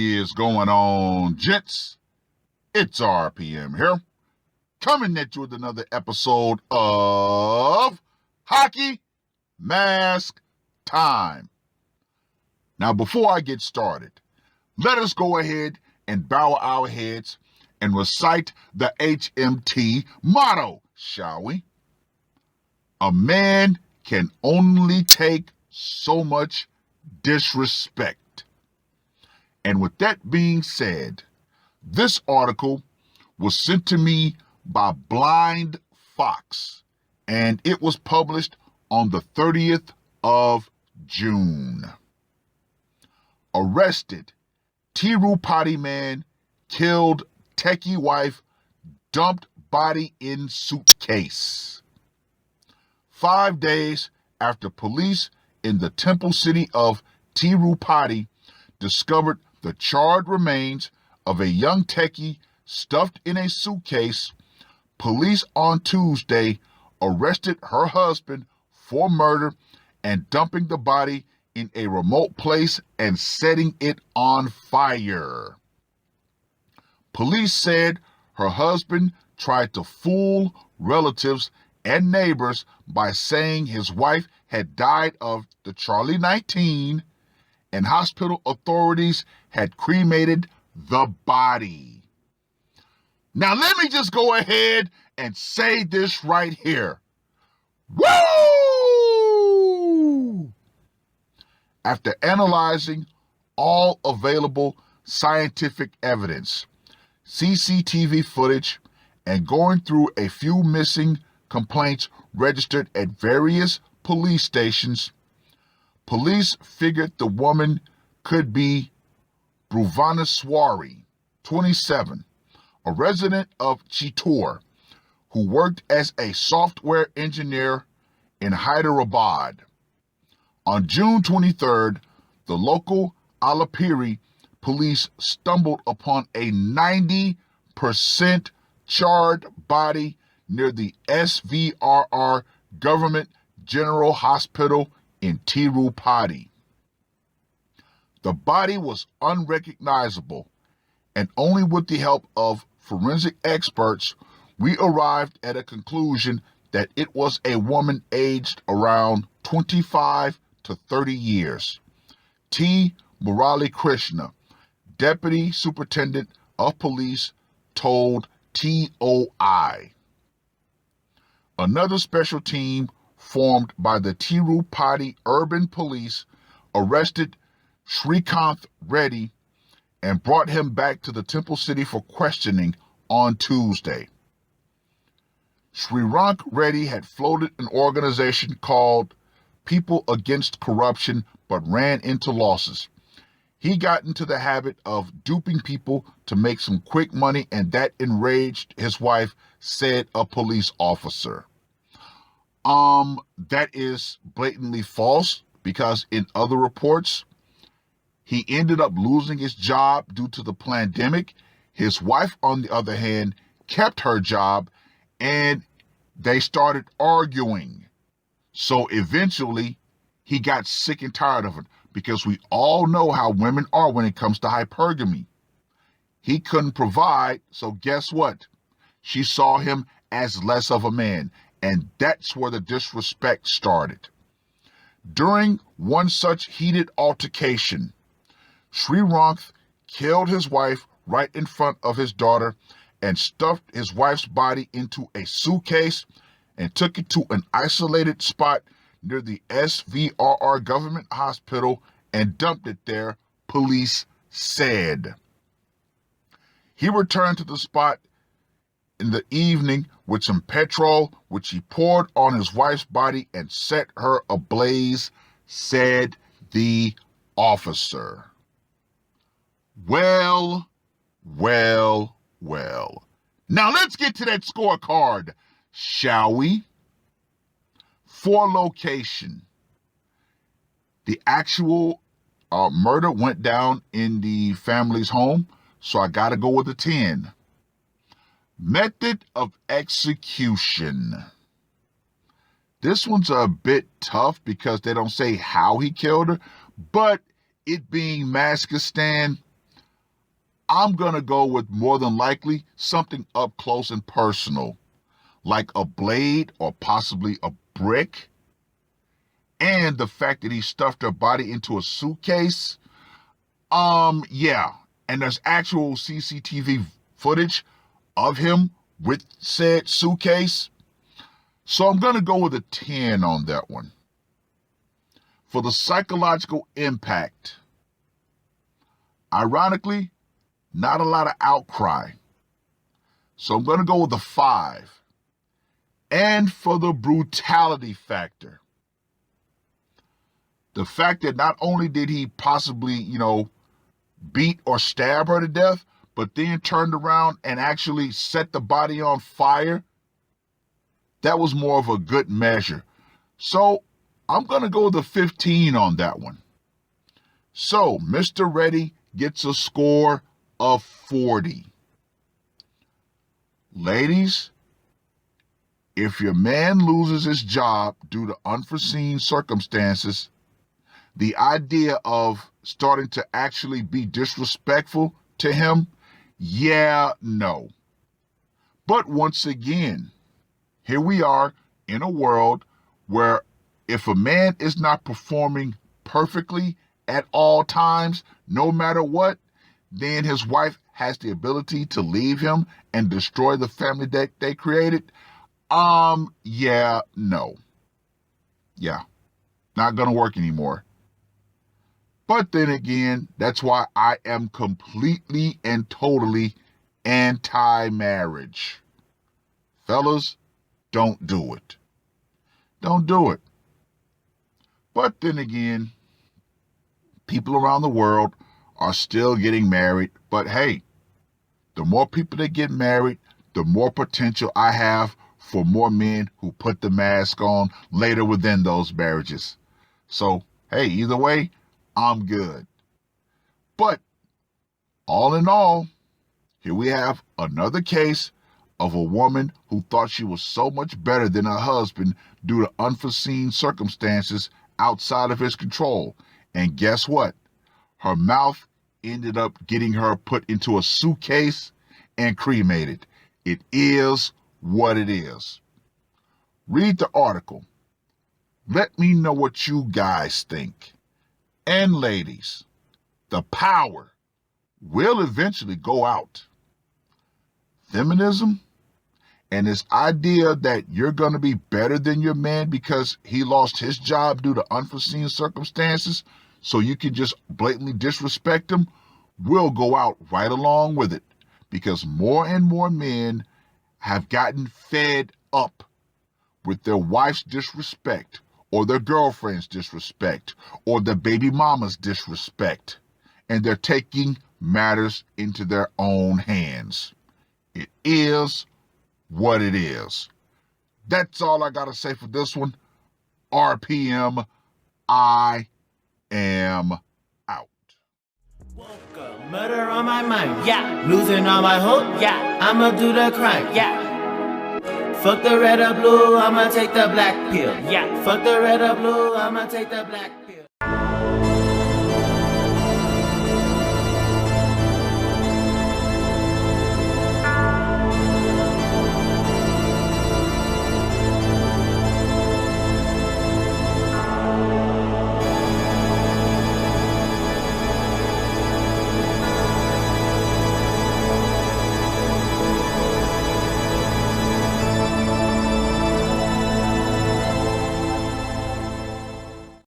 is going on, gents? It's R.P.M. here, coming at you with another episode of Hockey Mask Time. Now, before I get started, let us go ahead and bow our heads and recite the HMT motto, shall we? A man can only take so much disrespect. And with that being said, this article was sent to me by Blind Fox, and it was published on the 30th of June. Arrested, Tirupati man killed techie wife, dumped body in suitcase. 5 days after police in the temple city of Tirupati discovered the charred remains of a young techie stuffed in a suitcase, police on Tuesday arrested her husband for murder and dumping the body in a remote place and setting it on fire. Police said her husband tried to fool relatives and neighbors by saying his wife had died of the Charlie 19 and hospital authorities had cremated the body. Now let me just go ahead and say this right here. Woo! After analyzing all available scientific evidence, CCTV footage, and going through a few missing complaints registered at various police stations, police figured the woman could be Bhuvaneswari, 27, a resident of Chittor, who worked as a software engineer in Hyderabad. On June 23rd, the local Alapiri police stumbled upon a 90% charred body near the SVRR Government General Hospital in Tirupati. The body was unrecognizable, and only with the help of forensic experts, we arrived at a conclusion that it was a woman aged around 25 to 30 years. T. Murali Krishna, Deputy Superintendent of Police, told TOI. Another special team formed by the Tirupati Urban Police arrested Srikanth Reddy and brought him back to the Temple City for questioning on Tuesday. Srikanth Reddy had floated an organization called People Against Corruption but ran into losses. He got into the habit of duping people to make some quick money, and that enraged his wife, said a police officer. That is blatantly false, because in other reports, he ended up losing his job due to the pandemic. His wife, on the other hand, kept her job, and they started arguing. So eventually, he got sick and tired of it, because we all know how women are when it comes to hypergamy. He couldn't provide, so guess what? She saw him as less of a man, and that's where the disrespect started. During one such heated altercation, Srikanth killed his wife right in front of his daughter and stuffed his wife's body into a suitcase and took it to an isolated spot near the SVRR Government Hospital and dumped it there, police said. He returned to the spot in the evening with some petrol, which he poured on his wife's body and set her ablaze, said the officer. Well. Now let's get to that scorecard, shall we? For location, the actual murder went down in the family's home, so I got to go with a 10. Method of execution. This one's a bit tough because they don't say how he killed her, but it being Maskistan, I'm going to go with more than likely something up close and personal, like a blade or possibly a brick. And the fact that he stuffed her body into a suitcase. Yeah. And there's actual CCTV footage of him with said suitcase. So I'm going to go with a 10 on that one. For the psychological impact, ironically, not a lot of outcry. So I'm going to go with a 5. And for the brutality factor, the fact that not only did he possibly, beat or stab her to death, but then turned around and actually set the body on fire, that was more of a good measure. So I'm going to go with a 15 on that one. So Mr. Reddy gets a score of 40. Ladies, if your man loses his job due to unforeseen circumstances, the idea of starting to actually be disrespectful to him, yeah, no. But once again, here we are in a world where if a man is not performing perfectly at all times, no matter what, then his wife has the ability to leave him and destroy the family that they created. Yeah, no. Yeah, not gonna work anymore. But then again, that's why I am completely and totally anti-marriage. Fellas, don't do it. Don't do it. But then again, people around the world are still getting married. But hey, the more people that get married, the more potential I have for more men who put the mask on later within those marriages. So, hey, either way, I'm good. But all in all, here we have another case of a woman who thought she was so much better than her husband due to unforeseen circumstances outside of his control. And guess what? Her mouth ended up getting her put into a suitcase and cremated. It is what it is. Read the article. Let me know what you guys think. And ladies, the power will eventually go out. Feminism and this idea that you're going to be better than your man because he lost his job due to unforeseen circumstances, so you can just blatantly disrespect him, will go out right along with it, because more and more men have gotten fed up with their wife's disrespect, or their girlfriend's disrespect, or their baby mama's disrespect, and they're taking matters into their own hands. It is what it is. That's all I gotta say for this one. R.P.M. I am out. Woke up, murder on my mind, yeah. Losing all my hope, yeah. I'ma do the crime, yeah. Fuck the red or blue, I'ma take the black pill, yeah. Fuck the red or blue, I'ma take the black pill.